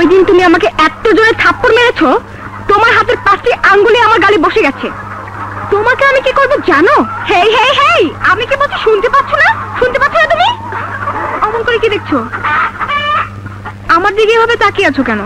ওই দিন তুমি আমাকে এত জোরে থাপ্পড় মেরেছো, তোমার হাতের 5টি আঙ্গুলে আমার গালে বসে গেছে। তোমাকে আমি কি করবো জানো? হেই হেই হেই, আমি কি বলছি শুনতে পাচ্ছ না? শুনতে পাচ্ছ না তুমি? অমন করে কি দেখছো? আমার দিকে এভাবে তাকিয়ে আছো কেন?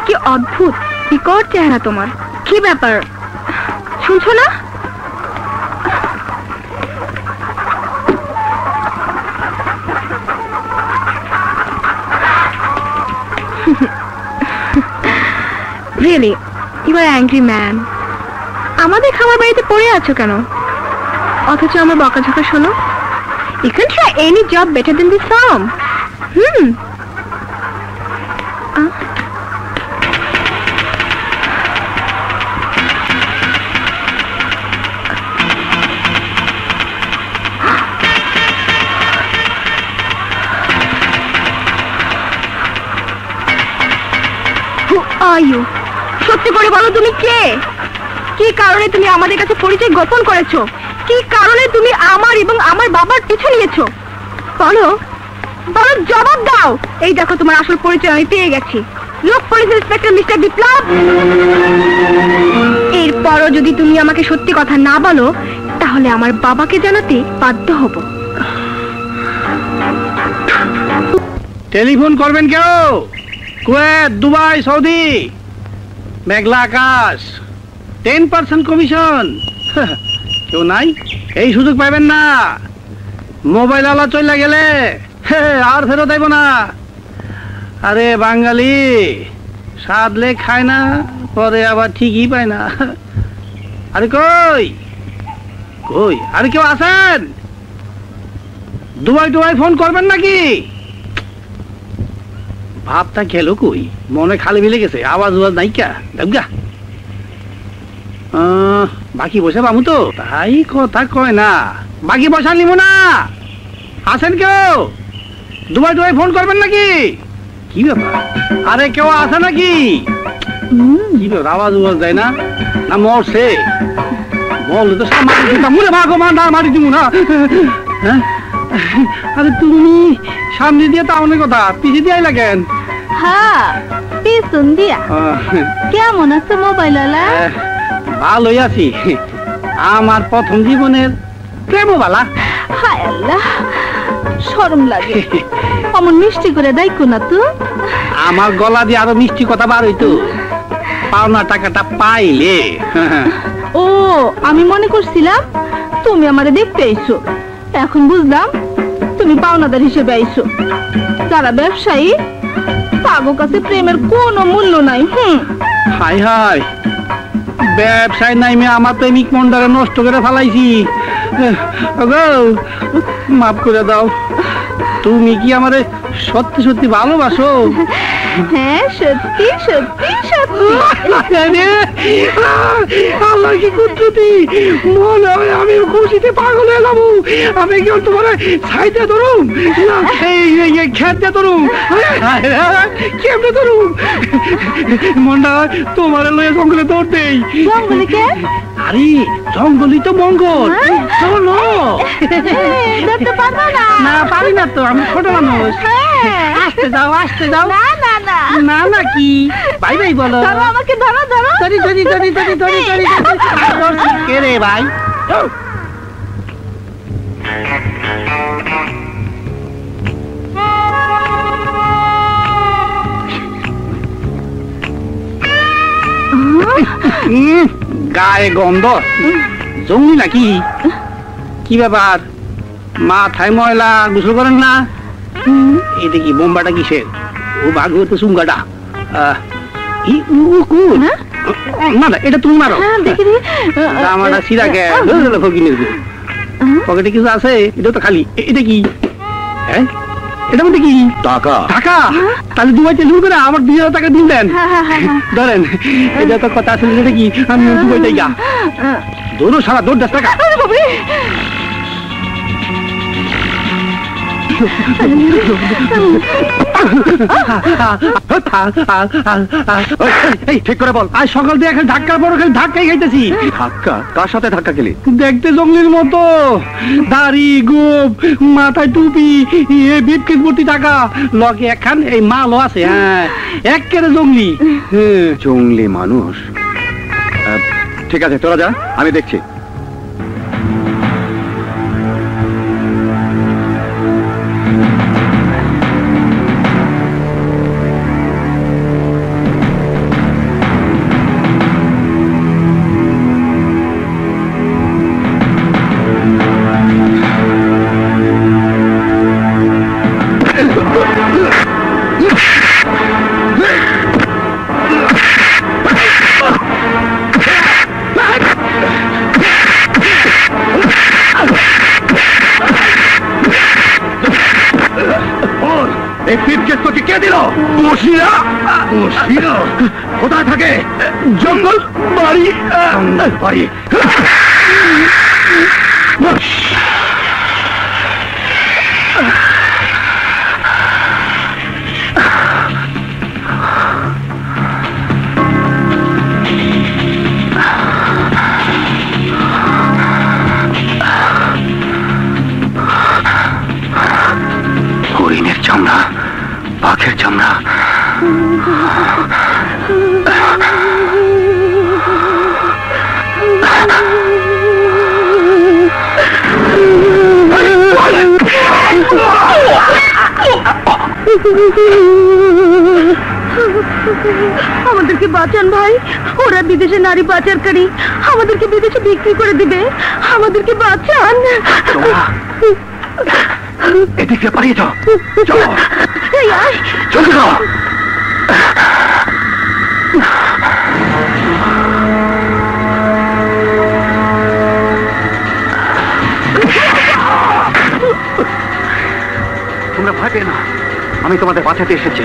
কি অদ্ভুত বিকট চেহারা তোমার। কি ব্যাপার, শুনছো না? Really, you are an angry man. আমাদের খাবার বাড়িতে পড়ে আছো কেন? অথচ আমার বকাঝকা শোনো। You can try any job better than this farm. Who are you? সত্যি করে বলো তুমি কে? কি কারণে তুমি আমাদের কাছে পরিচয় গোপন করেছো? কি কারণে তুমি আমার এবং আমার বাবার পিছু নিয়েছো? বলো বলো, জবাব দাও। এই দেখো তোমার আসল পরিচয় আমি পেয়ে গেছি। লোক পুলিশ ইন্সপেক্টর মিস্টার বিপ্লব। এরপরও যদি তুমি আমাকে সত্যি কথা না বলো, তাহলে আমার বাবাকে জানাতে বাধ্য হব। টেলিফোন করবেন কেউ? কুয়েত, দুবাই, সৌদি, মেঘলা আকাশ, 10% কমিশন। কেউ নাই? এই সুযোগ পাইবেন না। মোবাইল আলা চলে গেলে আর ফেরত আইব না। আরে বাঙালি সাদলে খায় না, পরে আবার ঠিকই পায় না। আরে কই কই, আরে কেউ আছেন? দুবাই টুবাই ফোন করবেন নাকি? ভাবটা গেল কই, মনে খালি মিলে গেছে, আওয়াজ ওয়াজ নাইকা। দেখগা বাকি পয়সা পাবো তো, তাই কথা কয় না। বাকি পয়সা নিব না। আছেন কেউ? দুবাই টুবাই ফোন করবেন নাকি? কি ব্যাপার, আরে কেউ আছে নাকি? কি ব্যাপার, আওয়াজ ওয়াজ দেয় না? না মরছে? বল তো সামনে ভাগো মা, না মারি দিব না। হ্যাঁ, আরে তুমি সামনে দিয়ে তাহলে কথা, পিছিয়ে দিয়ে লাগেন। হ্যাঁ, পিছন দিয়া। কেমন আছে মোবাইল আলা? ভালোই আছি। আমার প্রথম জীবনের প্রেম বালা। হায় আল্লাহ, শরম লাগে। অমন মিষ্টি করে দাইকো না তো। আমার গলা দিয়ে আরো মিষ্টি কথা বার হইতো পাওনা টাকাটা পাইলে। ও, আমি মনে করছিলাম তুমি আমারে দেখতে আইছো। এখন বুঝলাম তুমি পাওনাদার হিসেবে আইছো। যারা ব্যবসায়ী তাগো কাছে প্রেমের কোনো মূল্য নাই। হাই হাই, ব্যবসায় নাই মে আমার প্রেমিক মনটারে নষ্ট করে ফেলাইছি। মাফ করে দাও। তুমি কি আমারে সত্যি সত্যি ভালোবাসো? হ্যাঁ, সত্যি সত্যি সত্যি। আল্লাহ কি কুদরতি, মনে হয় আমি খুশিতে পাগল হয়ে যাবো। আমি কি তোমার ছাইতে ধরুম না খেতে ধরুম? কেমনে ধরুম? মনটা তোমার লয়ে জঙ্গলে দৌড় দেই। জঙ্গলে কে? আরে জঙ্গলই তো মঙ্গল। চলো। না পারি না তো, আমি ছোট মানুষ। আসতে যাও আসতে যাও। না না না না না কি ভাই ভাই বলো। ধরো আমাকে, ধরো ধরো। ধরি ধরি ধরি ধরি ধরি ধরি কে রে ভাই? গায়ে গন্ধ, জঙ্গলি নাকি? কি ব্যাপার, মাথায় ময়লা, গোসল করেন না? এটা কি বোম্বাটা কিসের? ও ভাগো তো চুঙ্গাটা। না না, এটা তুমি মারো। আমারটা সিরা গে পকেটে কিছু আছে? এটা তো খালি। এটা কি? হ্যাঁ, এটা মধ্যে কি? টাকা। টাকা? তাহলে দুবাইতে লুট করে আমার 2000 টাকা দিন দেন। ধরেন, এটা তো কথা আছে। এটা কি? আমি দুবাইতে গা ধরো সারা 10 টাকা। এই ঠিক করে বল। আজ সকাল থেকে এখন ধাক্কার পর খালি ধাক্কাই খাইতেছি। ধাক্কা? কার সাথে ধাক্কা খেলি? দেখতে জঙ্গলির মতো, দাড়ি গোপ, মাথায় টুপি, বিপকিস ভর্তি টাকা, লগে একখান এই মালও আছে। হ্যাঁ, একেবারে জঙ্গলি। জঙ্গলি মানুষ? ঠিক আছে, তোরা যা, আমি দেখছি। এই ব্রিফকেস তোকে কে দিল? বসিরা। বসিরা কোথায় থাকে? জঙ্গল বাড়ি। বাড়ি হরিণের চামড়া, বাঘের চামড়া। আমাদেরকে বাঁচান ভাই, ওরা বিদেশে নারী পাচারকারী, আমাদেরকে বিদেশে বিক্রি করে দিবে, আমাদেরকে বাঁচান। এদিকে পালিয়ে যাও, চলো জলদি যাও। তোমরা ভয় পেও না, আমি তোমাদের বাঁচাতে এসেছি।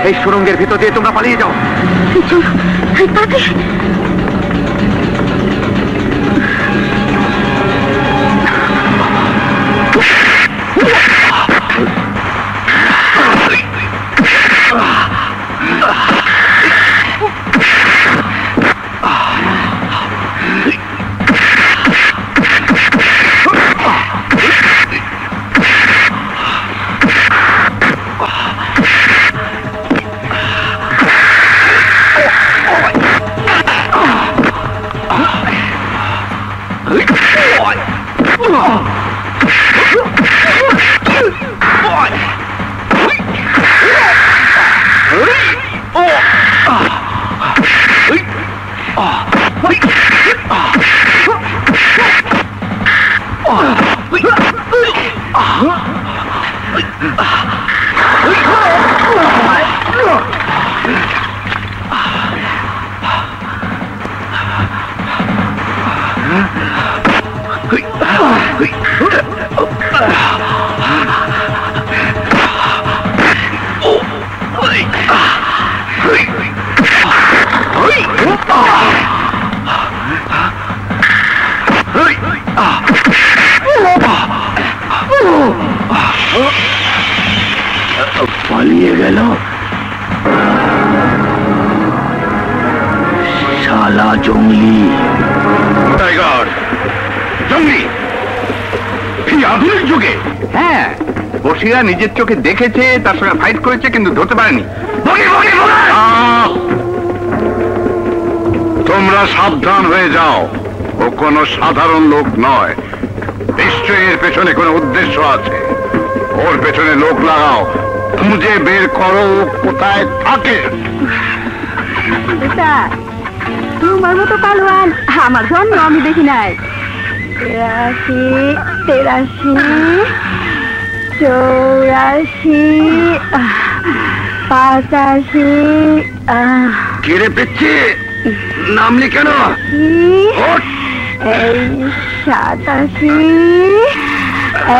এই সুড়ঙ্গের ভিতর দিয়ে তোমরা পালিয়ে যাও। পালিয়ে গেল শালা জঙ্গলি। টাইগার জঙ্গলি এই আধুনিক যুগে? হ্যাঁ, বসিরা নিজের চোখে দেখেছে, তার সঙ্গে ফাইট করেছে, কিন্তু ধরতে পারেনি। তোমরা সাবধান হয়ে যাও, ও কোনো সাধারণ লোক নয়। নিশ্চয়ই এর পেছনে কোনো উদ্দেশ্য আছে। ওর পেছনে লোক লাগাও, খুঁজে বের করো কোথায় থাকে। তোমার মতো পালোয়ান আমার জন্ম আমি দেখি নাই। 83, 84, 85। কিরে পেচ্ছে নামলি কেন? এই 87,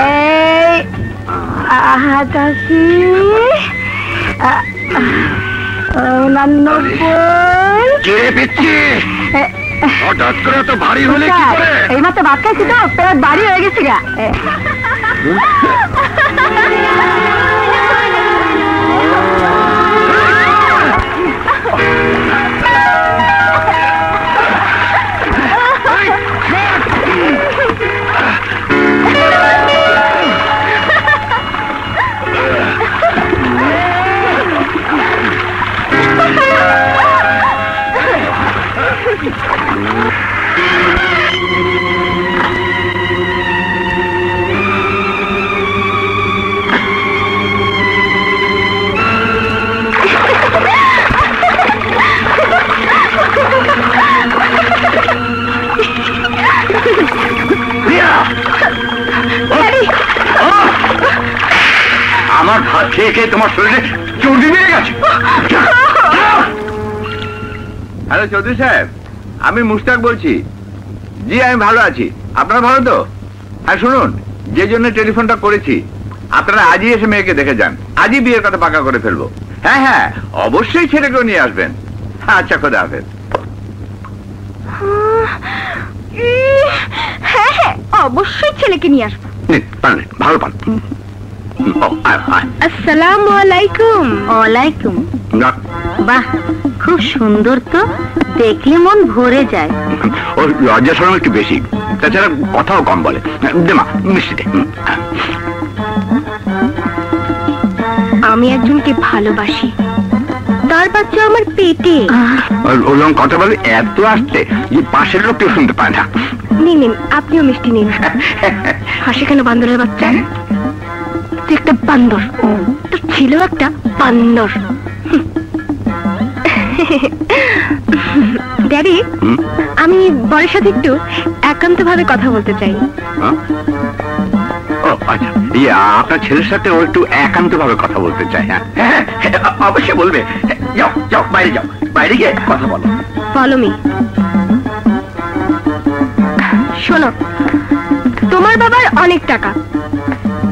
এই 88, 89। কিরে পেচ্ছে হঠাৎ করে তো ভারী হলে কি করে? এই মাত্র ভাত খাইছি তো, পেট ভারী হয়ে গেছে গা। খেয়ে খেয়ে তোমার শরীরে চর্বি বেড়ে গেছে। হ্যালো চৌধুরী সাহেব, আমি মুশতাক বলছি। জি আমি ভালো আছি, আপনারা ভালো তো? হ্যাঁ শুনুন, যে জন্য টেলিফোনটা করেছি, আপনারা আজই এসে মেয়েকে দেখে যান, আজই বিয়ের কথা পাকা করে ফেলবো। হ্যাঁ হ্যাঁ অবশ্যই ছেলেকেও নিয়ে আসবেন। আচ্ছা খোদা হাফেজ। হ্যাঁ হ্যাঁ অবশ্যই ছেলেকে নিয়ে আসবো। পান ভালো পান। আসসালামু আলাইকুম। ওয়ালাইকুম। বাহ খুব সুন্দর তো, দেখলে মন ভরে যায়। ওর লজ্জা শরম একটু বেশি, তাছাড়া কথাও কম বলে। দেমা মিষ্টিতে। আমি একজনকে ভালোবাসি, তার বাচ্চা আমার পেটে। ওরকম কথা বলে এত আসছে যে পাশের লোক কেউ শুনতে পায় না। নিন নিন, আপনিও মিষ্টি নিন। হাসি কেন বান্দরের বাচ্চা? তুই একটা বান্দর, তোর ছিল একটা বান্দর। ড্যাডি, আমি বরের সাথে একটু একান্ত ভাবে কথা বলতে চাই। ও আচ্ছা, আপনার ছেলের সাথে ও একটু একান্ত ভাবে কথা বলতে চাই। হ্যাঁ অবশ্যই বলবে। যাও যাও বাইরে যাও, বাইরে গিয়ে কথা বলো। Follow me. শোনো, তোমার বাবার অনেক টাকা,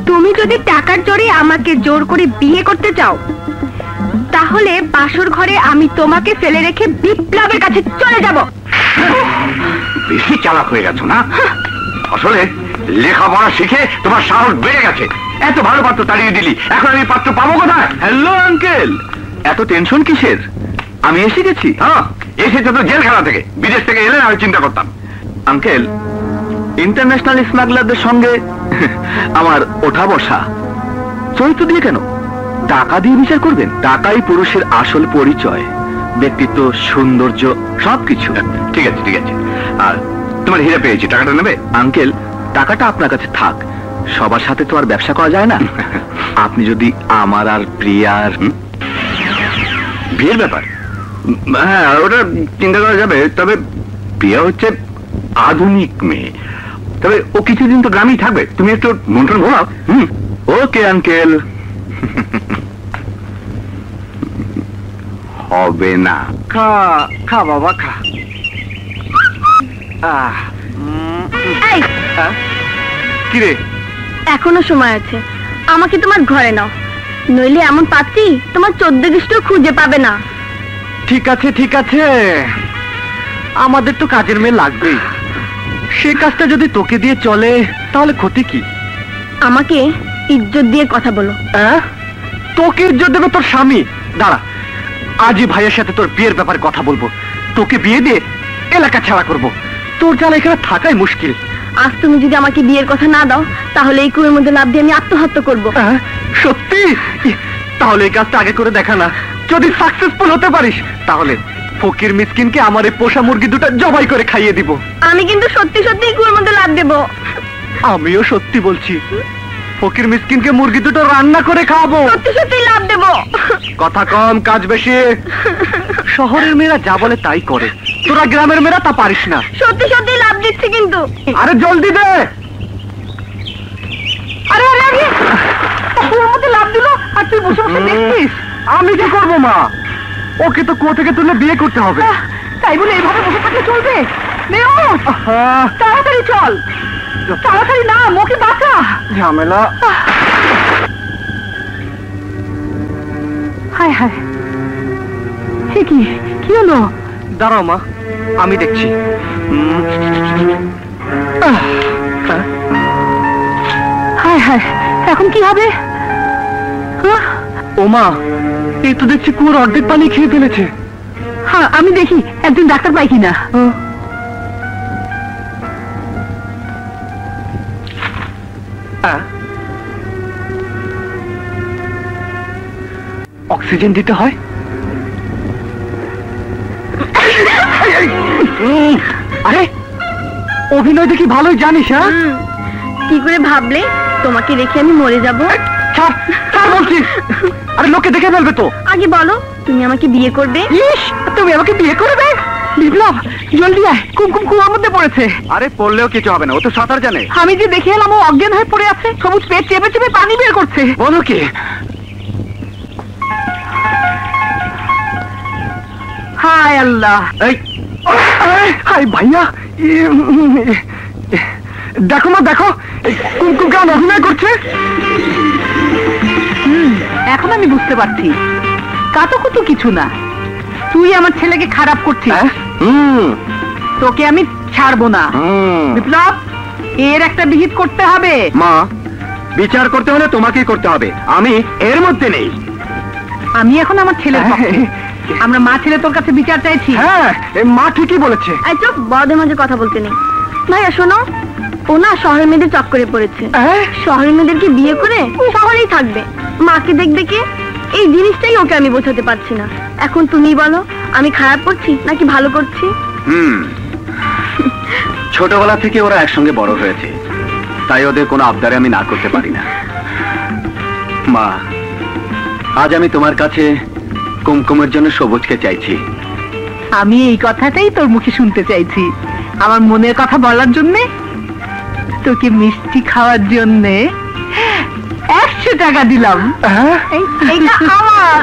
তুমি যদি টাকার জোরে আমাকে জোর করে বিয়ে করতে চাও, তাহলে বাসর ঘরে আমি তোমাকে ফেলে রেখে বিপ্লবের কাছে চলে যাব। বেশি চালাক হয়ে গেছো না? আসলে লেখাপড়া শিখে তোমার সাহস বেড়ে গেছে। এত ভালো পাত্র তাড়িয়ে দিলি, এখন আমি পাত্র পাবো কোথায়? হ্যালো আঙ্কেল, এত টেনশন কিসের? আমি এসে গেছি। হ্যাঁ এসেছে তো জেলখানা থেকে, বিদেশ থেকে এলে আমি চিন্তা করতাম। আঙ্কেল, ইন্টারন্যাশনাল স্মাগলারদের সঙ্গে আমার ওঠা বসা। চরিত্র দিয়ে কেন? টাকা দিয়ে বিচার করবেন? টাকাই পুরুষের আসল পরিচয়, ব্যক্তিত্ব, সৌন্দর্য, সবকিছু। ঠিক আছে ঠিক আছে, আর তোমার হিরে পেয়েছি, টাকাটা নেবে? আঙ্কেল, টাকাটা আপনার কাছে থাক, সবার সাথে তো আর ব্যবসা করা যায় না। আপনি যদি আমার আর প্রিয়ার বিয়ের ব্যাপার, হ্যাঁ ওটা চিন্তা করা যাবে, তবে প্রিয়া হচ্ছে আধুনিক মেয়ে, তবে ও কিছুদিন তো গ্রামেই থাকবে, তুমি একটু মন্ত্রণ ঘোরাও। Okay uncle. হবে না। খা খা বাবা খা। এই, কিরে, এখনো সময় আছে, আমাকে তোমার ঘরে নাও, নইলে এমন পাচ্ছি তোমার 14 দৃষ্ট খুঁজে পাবে না। ঠিক আছে ঠিক আছে, আমাদের তো কাজের মেয়ে লাগবেই, সে কাজটা যদি তোকে দিয়ে চলে তাহলে ক্ষতি কি? আমাকে ইজ্জত দিয়ে কথা বলো। তোকে ইজ্জত দেবে তোর স্বামী? দাঁড়া, আজই ভাইয়ের সাথে তোর বিয়ের ব্যাপারে কথা বলবো, তোকে বিয়ে দিয়ে এলাকা ছাড়া করবো, তোর জ্বালা এখানে থাকাই মুশকিল। আজ তুমি যদি আমাকে বিয়ের কথা না দাও, তাহলে এই কুয়ের মধ্যে লাফ দিয়ে আমি আত্মহত্যা করবো। সত্যি? তাহলে এই কাজটা আগে করে দেখা না, যদি সাকসেসফুল হতে পারিস তাহলে ফকির মিসকিনকে আমার এই পোষা মুরগি দুটো জবাই করে খাইয়ে দিব। আমি কিন্তু সত্যি সত্যি কুয়ের মধ্যে লাফ দেবো। আমিও সত্যি বলছি, ফকির মিসকিনকে মুরগি দুটো রান্না করে খাওয়াবো। সত্যি সত্যি লাফ দেবো। কথা কম কাজ বেশি। শহরের মেয়েরা যা বলে তাই করে, তোরা গ্রামের মেয়েরা তা পারিস না। সত্যি সত্যি লাফ দিচ্ছি কিন্তু। আরে জলদি দে। আরে আরে আরে, কুয়োর মধ্যে লাফ দিল আর তুই বসে বসে দেখছিস। আমি কি করবো মা? ওকে তো কুয়ো থেকে তুলে বিয়ে করতে হবে। তাই বলে এইভাবে বসে থাকলে চলবে? নেও, তাড়াতাড়ি চল। তাড়াতাড়ি না, মুখে বাঁচা। ঝামেলা। হায় হায়, কি কি হলো? দাঁড়াও মা, আমি দেখছি। হায় হায়, এখন কি হবে? ও মা, এই তো দেখছি কুয়োর অর্ধেক পানি খেয়ে ফেলেছে। হ্যাঁ আমি দেখি একদিন ডাক্তার পাই কিনা। অক্সিজেন দিতে হয়। আরে অভিনয় দেখি ভালোই জানিস। হ্যাঁ, কি করে ভাবলে তোমাকে রেখে আমি মরে যাব? ছাড় ছাড় বলছি। আরে লোকে দেখে ফেলবে তো। আগে বলো, তুমি আমাকে বিয়ে করবে? ইস, তুমি আমাকে বিয়ে করবে? বিপ্লব জলদি আয়, কুমকুম কুয়ার মধ্যে পড়েছে। আরে পড়লেও কিছু হবে না, ও তো সাঁতার জানে। আমি যে দেখে এলাম ও অজ্ঞান হয়ে পড়ে আছে, সবুজ পেট চেপে চেপে পানি বের করছে। বলো কি? হায় আল্লাহ, হাই ভাইয়া, দেখো মা দেখো, কুমকুম কেমন অভিনয় করছে। এখন আমি বুঝতে পারছি কাতুকুতু কিছু না, তুই আমার ছেলেকে খারাপ করছিস। তোকে আমি ছাড়বো না বিপ্লব, এর একটা বিহিত করতে হবে। মা, বিচার করতে হলে তোমাকেই করতে হবে, আমি এর মধ্যে নেই। আমি এখন আমার ছেলের পক্ষে। আমরা মা ছেলে তোর কাছে বিচার চাইছি। হ্যাঁ, মা ঠিকই বলেছে। এই চুপ, বড়দের মাঝে কথা বলতে নেই। ভাইয়া শোনো, ও না শহরের মেয়েদের চক্করে পড়েছে। শহরের মেয়েদেরকে বিয়ে করে শহরেই থাকবে, মাকে দেখবে কে? এই জিনিসটাই ওকে আমি বোঝাতে পারছি না। এখন তুমি বলো, আমি খারাপ করছি নাকি ভালো করছি? ছোটবেলা থেকে ওরা একসঙ্গে বড় হয়েছে, তাই ওদের কোনো আবদারে আমি না করতে পারি না। মা, আজ আমি তোমার কাছে কুমকুমের জন্য সবুজকে চাইছি। আমি এই কথাটাই তোর মুখে শুনতে চাইছি, আমার মনের কথা বলার জন্যে। তোকে মিষ্টি খাওয়ার জন্যে 100 টাকা দিলাম। এইটা আমার।